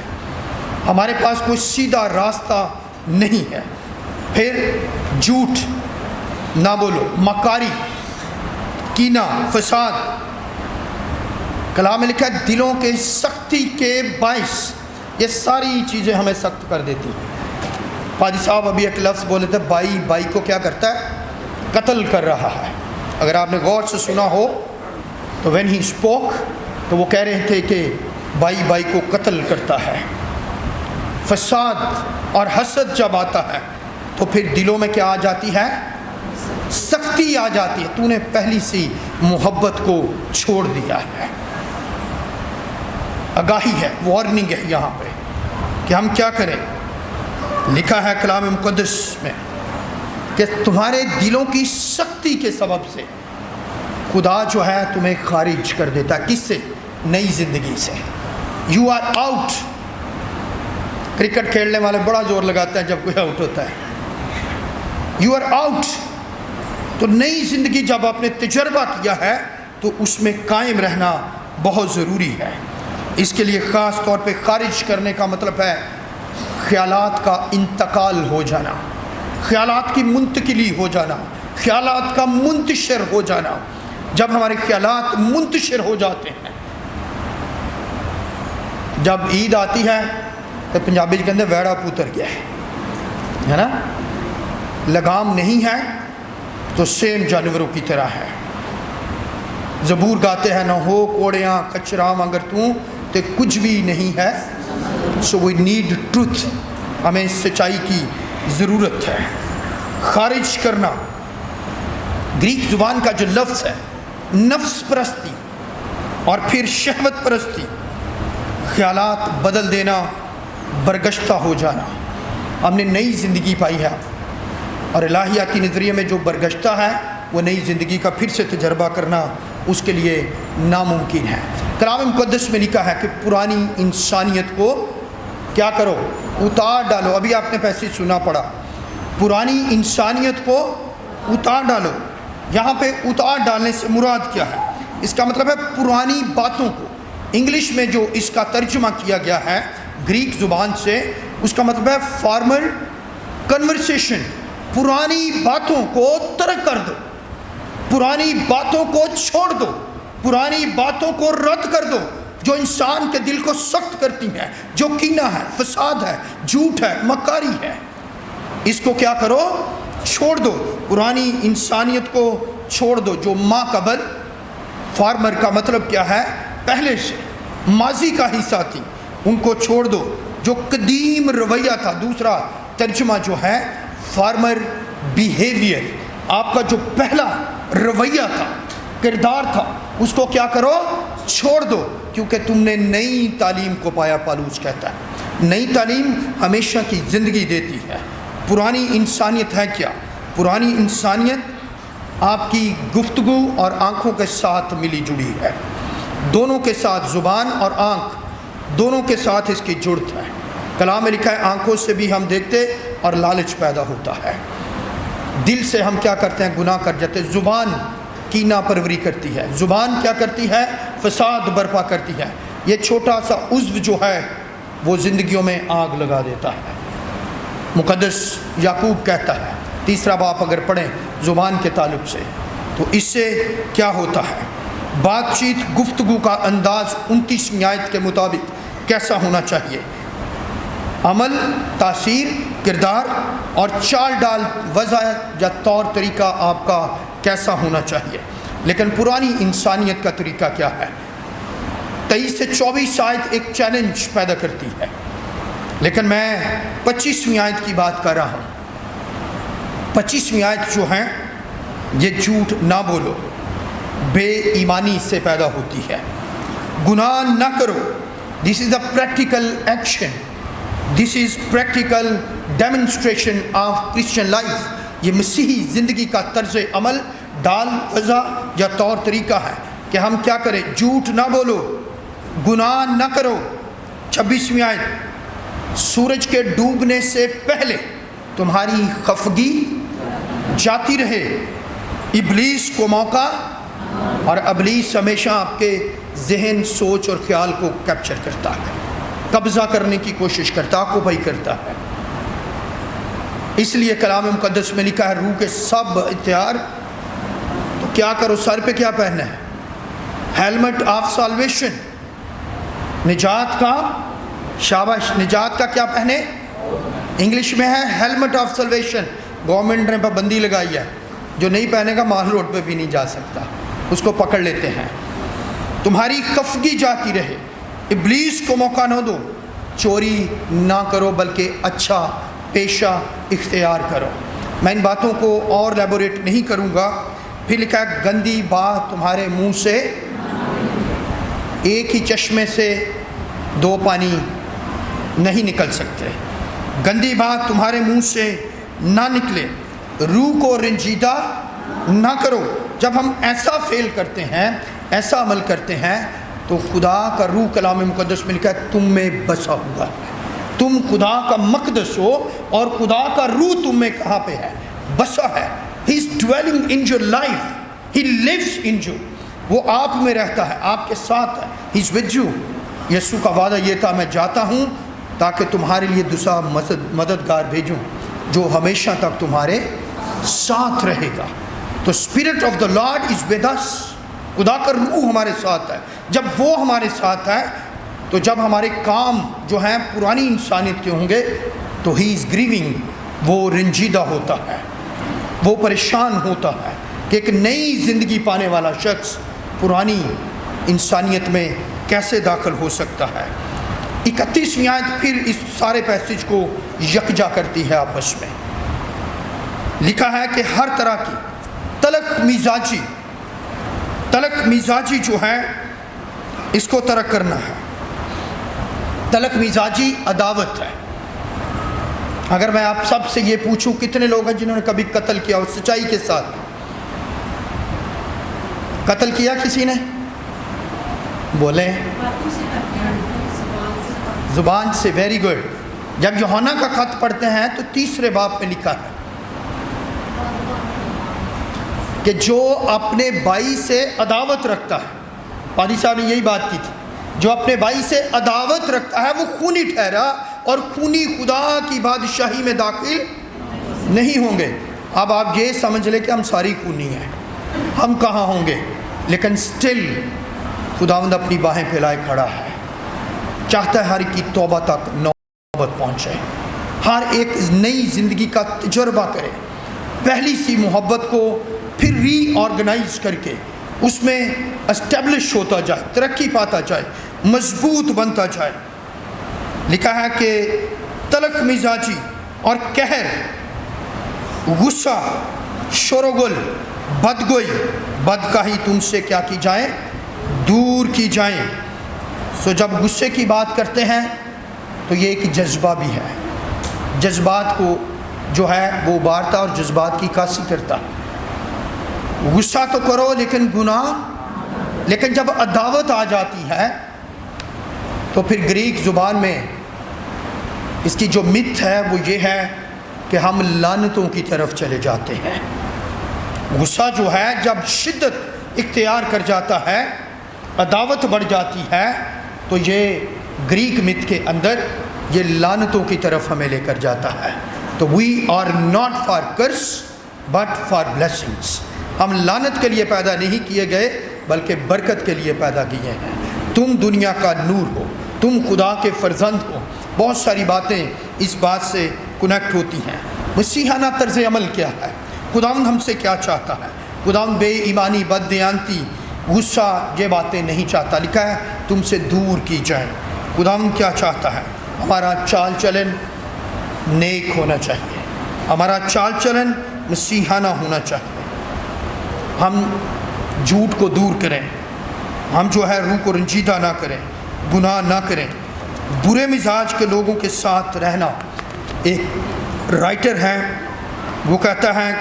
ہمارے پاس کوئی سیدھا راستہ نہیں ہے. پھر جھوٹ نہ بولو، مکاری، کینہ، فساد. کلام میں لکھا ہے دلوں کے سختی کے باعث یہ ساری چیزیں ہمیں سخت کر دیتی ہیں. پادری صاحب ابھی ایک لفظ بولے تھے، بائی کو کیا کرتا ہے؟ قتل کر رہا ہے. اگر آپ نے غور سے سنا ہو تو وین ہی اسپوک تو وہ کہہ رہے تھے کہ بائی کو قتل کرتا ہے. فساد اور حسد جب آتا ہے تو پھر دلوں میں کیا آ جاتی ہے؟ سختی آ جاتی ہے. تو نے پہلی سی محبت کو چھوڑ دیا ہے. آگاہی ہے، وارننگ ہے یہاں پہ کہ ہم کیا کریں. لکھا ہے کلام مقدس میں کہ تمہارے دلوں کی سختی کے سبب سے خدا جو ہے تمہیں خارج کر دیتا ہے. کس سے؟ نئی زندگی سے. You are out. کرکٹ کھیلنے والے بڑا زور لگاتے ہیں جب کوئی آؤٹ ہوتا ہے. You are out. تو نئی زندگی جب آپ نے تجربہ کیا ہے تو اس میں قائم رہنا بہت ضروری ہے. اس کے لیے خاص طور پہ خارج کرنے کا مطلب ہے خیالات کا انتقال ہو جانا، خیالات کی منتقلی ہو جانا، خیالات کا منتشر ہو جانا. جب ہمارے خیالات منتشر ہو جاتے ہیں، جب عید آتی ہے تو پنجابی کہتے ہیں ویڑا پوتر گیا ہے نا. لگام نہیں ہے تو سیم جانوروں کی طرح ہے. زبور گاتے ہیں نہ ہو کوڑیاں کچرا مگر تو تے کچھ بھی نہیں ہے. سو وی نیڈ ٹروتھ. ہمیں سچائی کی ضرورت ہے. خارج کرنا گریک زبان کا جو لفظ ہے، نفس پرستی اور پھر شہوت پرستی، خیالات بدل دینا، برگشتہ ہو جانا. ہم نے نئی زندگی پائی ہے اور الہیاتی نظریے میں جو برگشتہ ہے وہ نئی زندگی کا پھر سے تجربہ کرنا اس کے لیے ناممکن ہے. کلام مقدس میں لکھا ہے کہ پرانی انسانیت کو کیا کرو؟ اتار ڈالو. ابھی آپ نے پیسے سنا پڑا، پرانی انسانیت کو اتار ڈالو. یہاں پہ اتار ڈالنے سے مراد کیا ہے؟ اس کا مطلب ہے پرانی باتوں کو. انگلش میں جو اس کا ترجمہ کیا گیا ہے گریک زبان سے، اس کا مطلب ہے فارمر کنورسیشن. پرانی باتوں کو ترک کر دو، پرانی باتوں کو چھوڑ دو، پرانی باتوں کو رد کر دو جو انسان کے دل کو سخت کرتی ہیں، جو کینہ ہے، فساد ہے، جھوٹ ہے، مکاری ہے. اس کو کیا کرو؟ چھوڑ دو. پرانی انسانیت کو چھوڑ دو جو ماں قبل. فارمر کا مطلب کیا ہے؟ پہلے سے ماضی کا حصہ تھی، ان کو چھوڑ دو. جو قدیم رویہ تھا، دوسرا ترجمہ جو ہے فارمر بیہیویئر، آپ کا جو پہلا رویہ تھا، کردار تھا، اس کو کیا کرو؟ چھوڑ دو. کیونکہ تم نے نئی تعلیم کو پایا. پالوس کہتا ہے نئی تعلیم ہمیشہ کی زندگی دیتی ہے. پرانی انسانیت ہے کیا؟ پرانی انسانیت آپ کی گفتگو اور آنکھوں کے ساتھ ملی جڑی ہے. دونوں کے ساتھ، زبان اور آنکھ دونوں کے ساتھ اس کی جڑت ہے. کلام میں لکھا ہے آنکھوں سے بھی ہم دیکھتے اور لالچ پیدا ہوتا ہے. دل سے ہم کیا کرتے ہیں؟ گناہ کر جاتے. زبان کینہ پروری کرتی ہے. زبان کیا کرتی ہے؟ فساد برپا کرتی ہے. یہ چھوٹا سا عضو جو ہے وہ زندگیوں میں آگ لگا دیتا ہے. مقدس یعقوب کہتا ہے 3 باب اگر پڑھیں زبان کے تعلق سے تو اس سے کیا ہوتا ہے؟ بات چیت گفتگو کا انداز 29 آیت کے مطابق کیسا ہونا چاہیے؟ عمل، تاثیر، کردار اور چال ڈال، وضع یا طور طریقہ آپ کا کیسا ہونا چاہیے. لیکن پرانی انسانیت کا طریقہ کیا ہے؟ 23 سے 24 آیت ایک چیلنج پیدا کرتی ہے، لیکن میں 25ویں آیت کی بات کر رہا ہوں. 25ویں آیت جو ہے یہ جھوٹ نہ بولو، بے ایمانی سے پیدا ہوتی ہے. گناہ نہ کرو. This is a practical action. This is practical demonstration of Christian life. یہ مسیحی زندگی کا طرز عمل، ڈال، وضع یا طور طریقہ ہے کہ ہم کیا کریں؟ جھوٹ نہ بولو، گناہ نہ کرو. 26ویں آیت، سورج کے ڈوبنے سے پہلے تمہاری خفگی جاتی رہے. ابلیس کو موقع، اور ابلیس ہمیشہ آپ کے ذہن، سوچ اور خیال کو کیپچر کرتا ہے، قبضہ کرنے کی کوشش کرتا، آکوپائی کرتا ہے. اس لیے کلام مقدس میں لکھا ہے روح کے سب ہتھیار. تو کیا کرو؟ سر پہ کیا پہننا ہے؟ ہیلمٹ آف سالویشن، نجات کا. شاباش. نجات کا کیا پہنے؟ انگلش میں ہے ہیلمٹ آف سالویشن. گورنمنٹ نے پابندی لگائی ہے، جو نہیں پہنے گا مال روڈ پہ بھی نہیں جا سکتا، اس کو پکڑ لیتے ہیں. تمہاری خفگی جاتی رہے. ابلیس کو موقع نہ دو. چوری نہ کرو بلکہ اچھا پیشہ اختیار کرو. میں ان باتوں کو اور لیبوریٹ نہیں کروں گا. پھر لکھا ہے گندی بات تمہارے منہ سے. ایک ہی چشمے سے 2 پانی نہیں نکل سکتے. گندی بات تمہارے منہ سے نہ نکلے. روح کو رنجیدہ نہ کرو. جب ہم ایسا فیل کرتے ہیں، ایسا عمل کرتے ہیں، تو خدا کا روح کلام مقدس میں لکھا ہے تم میں بسا ہوا ہے، تم خدا کا مقدس ہو اور خدا کا روح تم میں کہاں پہ ہے؟ بسا ہے. He is dwelling in your life. He lives in you. وہ آپ میں رہتا ہے، آپ کے ساتھ ہے. He is with you. یسوع کا وعدہ یہ تھا میں جاتا ہوں تاکہ تمہارے لیے دوسرا مددگار بھیجوں جو ہمیشہ تک تمہارے ساتھ رہے گا. تو spirit of the lord is with us. خدا کا روح ہمارے ساتھ ہے. جب وہ ہمارے ساتھ ہے تو جب ہمارے کام جو ہیں پرانی انسانیت کے ہوں گے تو ہی از گریونگ، وہ رنجیدہ ہوتا ہے، وہ پریشان ہوتا ہے کہ ایک نئی زندگی پانے والا شخص پرانی انسانیت میں کیسے داخل ہو سکتا ہے. 31ویں آیت پھر اس سارے پیسج کو یکجا کرتی ہے آپس میں. لکھا ہے کہ ہر طرح کی تلخ مزاجی جو ہے اس کو ترک کرنا ہے. تلخ مزاجی عداوت ہے. اگر میں آپ سب سے یہ پوچھوں کتنے لوگ ہیں جنہوں نے کبھی قتل کیا اور سچائی کے ساتھ قتل کیا؟ کسی نے بولیں زبان سے. Very good. جب یوحنا کا خط پڑھتے ہیں تو 3 باب میں لکھا ہے کہ جو اپنے بھائی سے عداوت رکھتا ہے، پادری صاحب نے یہی بات کی تھی، جو اپنے بھائی سے عداوت رکھتا ہے وہ خونی ٹھہرا اور خونی خدا کی بادشاہی میں داخل نہیں ہوں گے. اب آپ یہ سمجھ لیں کہ ہم ساری خونی ہیں، ہم کہاں ہوں گے، لیکن سٹل خداوند اپنی باہیں پھیلائے کھڑا ہے، چاہتا ہے ہر ایک کی توبہ تک نوبت پہنچے، ہر ایک نئی زندگی کا تجربہ کرے، پہلی سی محبت کو پھر ری آرگنائز کر کے اس میں اسٹیبلش ہوتا جائے، ترقی پاتا جائے، مضبوط بنتا جائے. لکھا ہے کہ تلخ مزاجی اور قہر، غصہ، شوروغل، بدگوئی، بدکاہی تم سے کیا کی جائیں؟ دور کی جائیں. سو جب غصے کی بات کرتے ہیں تو یہ ایک جذبہ بھی ہے، جذبات کو جو ہے وہ ابھارتا اور جذبات کی عکاسی کرتا. غصہ تو کرو لیکن گناہ، لیکن جب عداوت آ جاتی ہے تو پھر گریک زبان میں اس کی جو مت ہے وہ یہ ہے کہ ہم لعنتوں کی طرف چلے جاتے ہیں. غصہ جو ہے جب شدت اختیار کر جاتا ہے، عداوت بڑھ جاتی ہے، تو یہ گریک مت کے اندر یہ لعنتوں کی طرف ہمیں لے کر جاتا ہے. تو we are not for curse but for blessings. ہم لعنت کے لیے پیدا نہیں کیے گئے بلکہ برکت کے لیے پیدا کیے ہیں. تم دنیا کا نور ہو، تم خدا کے فرزند ہو. بہت ساری باتیں اس بات سے کنیکٹ ہوتی ہیں. مسیحانہ طرز عمل کیا ہے؟ خداوند ہم سے کیا چاہتا ہے؟ خداوند بے ایمانی، بد دیانتی، غصہ، یہ باتیں نہیں چاہتا. لکھا ہے تم سے دور کی جائیں. خداوند کیا چاہتا ہے؟ ہمارا چال چلن نیک ہونا چاہیے، ہمارا چال چلن مسیحانہ ہونا چاہیے. ہم جھوٹ کو دور کریں، ہم جو ہے روح کو رنجیدہ نہ کریں، گناہ نہ کریں. برے مزاج کے لوگوں کے ساتھ رہنا، ایک رائٹر ہے وہ کہتا ہے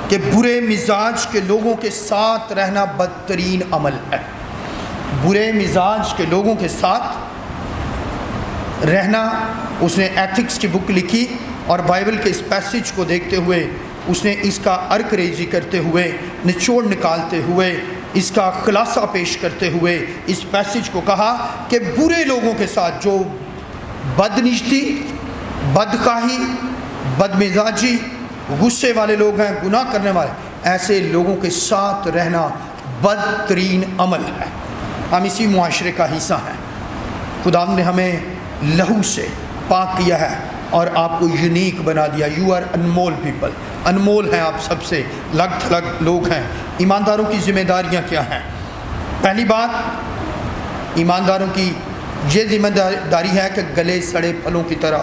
کہ برے مزاج کے لوگوں کے ساتھ رہنا بدترین عمل ہے. برے مزاج کے لوگوں کے ساتھ رہنا، اس نے ایتھکس کی بک لکھی اور بائبل کے اس پیسج کو دیکھتے ہوئے اس نے اس کا عرق ریزی کرتے ہوئے، نچوڑ نکالتے ہوئے، اس کا خلاصہ پیش کرتے ہوئے اس پیسج کو کہا کہ برے لوگوں کے ساتھ جو بدنیتی، بدکاہی، بدمزاجی، غصے والے لوگ ہیں، گناہ کرنے والے، ایسے لوگوں کے ساتھ رہنا بدترین عمل ہے. ہم اسی معاشرے کا حصہ ہیں. خدا نے ہمیں لہو سے پاک کیا ہے اور آپ کو یونیک بنا دیا. یو آر انمول پیپل. انمول ہیں آپ سب سے لگ تھلگ لوگ ہیں. ایمانداروں کی ذمہ داریاں کیا ہیں؟ پہلی بات، ایمانداروں کی یہ ذمہ داری ہے کہ گلے سڑے پھلوں کی طرح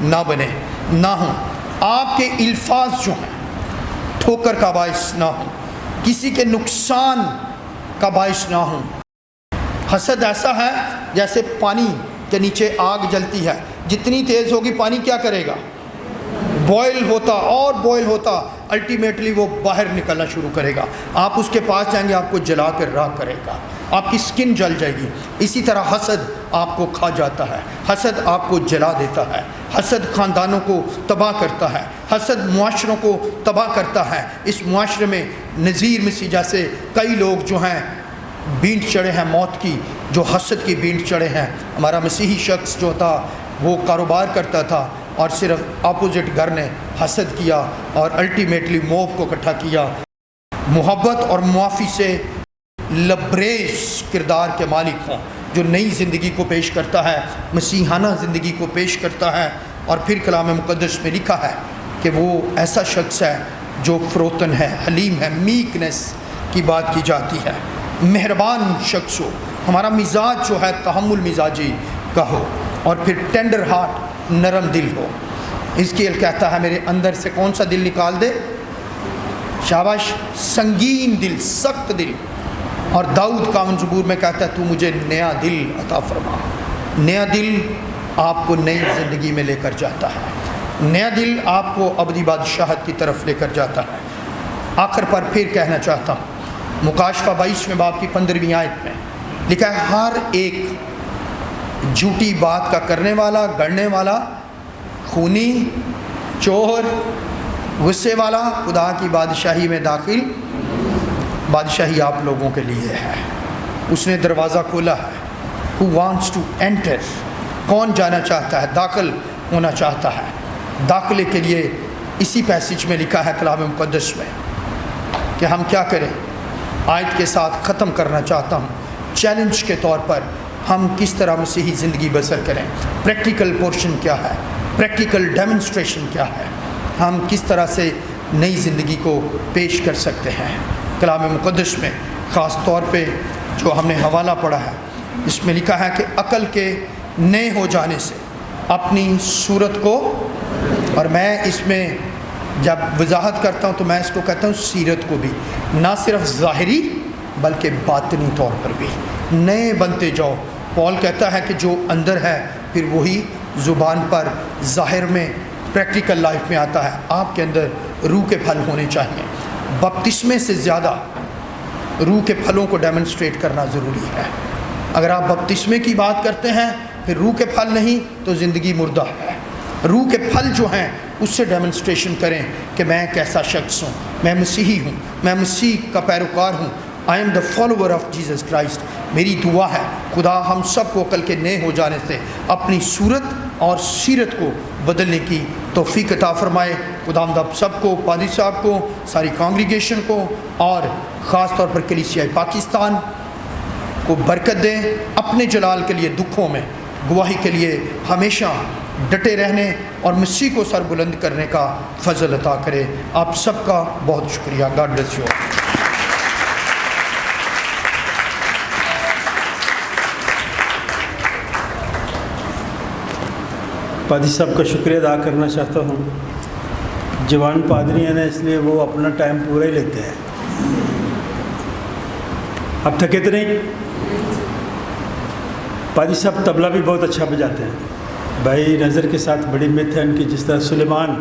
نہ بنے، نہ ہوں. آپ کے الفاظ جو ہیں ٹھوکر کا باعث نہ ہوں، کسی کے نقصان کا باعث نہ ہوں. حسد ایسا ہے جیسے پانی کے نیچے آگ جلتی ہے، جتنی تیز ہوگی پانی کیا کرے گا؟ بوائل ہوتا اور بوائل ہوتا الٹیمیٹلی وہ باہر نکلنا شروع کرے گا. آپ اس کے پاس جائیں گے, آپ کو جلا کر راکھ کرے گا, آپ کی سکن جل جائے گی. اسی طرح حسد آپ کو کھا جاتا ہے, حسد آپ کو جلا دیتا ہے, حسد خاندانوں کو تباہ کرتا ہے, حسد معاشروں کو تباہ کرتا ہے. اس معاشرے میں نذیر مسیح جیسے کئی لوگ جو ہیں بینٹ چڑھے ہیں موت کی, جو حسد کی بینٹ چڑھے ہیں. ہمارا مسیحی شخص جو تھا وہ کاروبار کرتا تھا اور صرف اپوزٹ گھر نے حسد کیا اور الٹیمیٹلی موب کو اکٹھا کیا. محبت اور معافی سے لبریز کردار کے مالک ہوں, جو نئی زندگی کو پیش کرتا ہے, مسیحانہ زندگی کو پیش کرتا ہے. اور پھر کلام مقدس میں لکھا ہے کہ وہ ایسا شخص ہے جو فروتن ہے, حلیم ہے, میکنس کی بات کی جاتی ہے, مہربان شخص ہو. ہمارا مزاج جو ہے تحمل مزاجی کا ہو, اور پھر ٹینڈر ہارٹ, نرم دل ہو. حزقیل کہتا ہے میرے اندر سے کون سا دل نکال دے, شاباش, سنگین دل, سخت دل. اور داؤد کامن زبور میں کہتا ہے تو مجھے نیا دل عطا فرما. نیا دل آپ کو نئی زندگی میں لے کر جاتا ہے, نیا دل آپ کو ابدی بادشاہت کی طرف لے کر جاتا ہے. آخر پر پھر کہنا چاہتا ہوں, مکاشفہ 22 باب کی 15ویں آیت میں لکھا ہے ہر ایک جھوٹی بات کا کرنے والا, گڑنے والا, خونی, چور, غصے والا خدا کی بادشاہی میں داخل. بادشاہی آپ لوگوں کے لیے ہے, اس نے دروازہ کھولا ہے. Who wants to enter, کون جانا چاہتا ہے, داخل ہونا چاہتا ہے. داخلے کے لیے اسی پیسج میں لکھا ہے کلام مقدس میں کہ ہم کیا کریں. آیت کے ساتھ ختم کرنا چاہتا ہوں, چیلنج کے طور پر ہم کس طرح مسیحی زندگی بسر کریں. پریکٹیکل پورشن کیا ہے, پریکٹیکل ڈیمنسٹریشن کیا ہے, ہم کس طرح سے نئی زندگی کو پیش کر سکتے ہیں. کلام مقدس میں خاص طور پہ جو ہم نے حوالہ پڑھا ہے, اس میں لکھا ہے کہ عقل کے نئے ہو جانے سے اپنی صورت کو, اور میں اس میں جب وضاحت کرتا ہوں تو میں اس کو کہتا ہوں سیرت کو بھی, نہ صرف ظاہری بلکہ باطنی طور پر بھی نئے بنتے جاؤ. پال کہتا ہے کہ جو اندر ہے پھر وہی زبان پر ظاہر میں پریکٹیکل لائف میں آتا ہے. آپ کے اندر روح کے پھل ہونے چاہیے. بپتسمے سے زیادہ روح کے پھلوں کو ڈیمنسٹریٹ کرنا ضروری ہے. اگر آپ بپتسمے کی بات کرتے ہیں پھر روح کے پھل نہیں تو زندگی مردہ ہے. روح کے پھل جو ہیں اس سے ڈیمنسٹریشن کریں کہ میں کیسا شخص ہوں, میں مسیحی ہوں, میں مسیح کا پیروکار ہوں. I am the follower of Jesus Christ. میری دعا ہے خدا ہم سب کو عقل کے نئے ہو جانے سے اپنی صورت اور سیرت کو بدلنے کی توفیق عطا فرمائے. خدا ہم سب کو, پادری صاحب کو, ساری کانگریگیشن کو, اور خاص طور پر کلیسیہ پاکستان کو برکت دیں. اپنے جلال کے لیے دکھوں میں گواہی کے لیے ہمیشہ ڈٹے رہنے اور مسیح کو سر بلند کرنے کا فضل عطا کرے. آپ سب کا بہت شکریہ. God bless you. پادری صاحب کا شکریہ ادا کرنا چاہتا ہوں. جوان پادری ہیں نا, اس لیے وہ اپنا ٹائم پورا ہی لیتے ہیں. اب تھکے تو نہیں؟ پادری صاحب طبلہ بھی بہت اچھا بجاتے ہیں. بھائی نظر کے ساتھ بڑی مت ہے ان کی, جس طرح سلیمان,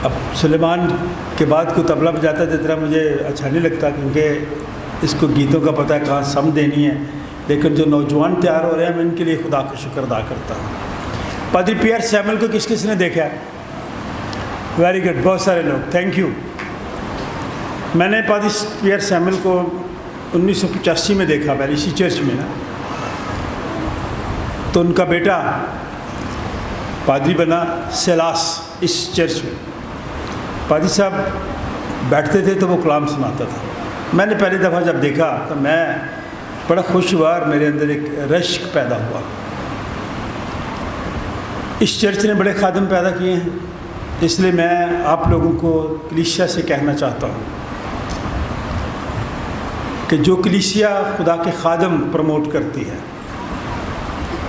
اب سلیمان کے بعد کوئی طبلہ بجاتا ہے جس طرح مجھے اچھا نہیں لگتا, کیونکہ اس کو گیتوں کا پتہ ہے کہاں سم دینی ہے. لیکن جو نوجوان تیار ہو رہے ہیں میں ان کے لیے خدا کا شکر ادا کرتا ہوں. پادری پیئر سیمل کو کس کس نے دیکھا ہے؟ ویری گڈ, بہت سارے لوگ, تھینک یو. میں نے پادری پیئر سیمل کو 1985 میں دیکھا, پہلے اسی چرچ میں نا. تو ان کا بیٹا پادری بنا سیلاس اس چرچ میں. پادری صاحب بیٹھتے تھے تو وہ کلام سناتا تھا. میں نے پہلی دفعہ جب دیکھا تو میں بڑا خوش ہوا اور میرے اندر ایک رشک پیدا ہوا. اس چرچ نے بڑے خادم پیدا کیے ہیں, اس لیے میں آپ لوگوں کو کلیسیا سے کہنا چاہتا ہوں کہ جو کلیسیا خدا کے خادم پروموٹ کرتی ہے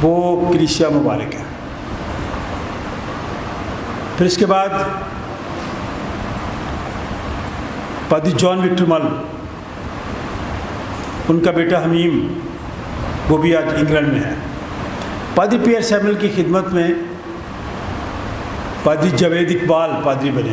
وہ کلیسیا مبارک ہے. پھر اس کے بعد پادری جان وکٹر مل, ان کا بیٹا حمیم, وہ بھی آج انگلینڈ میں ہے. پادری پیئر سیمل کی خدمت میں پادری جاوید اقبال پادری بنے.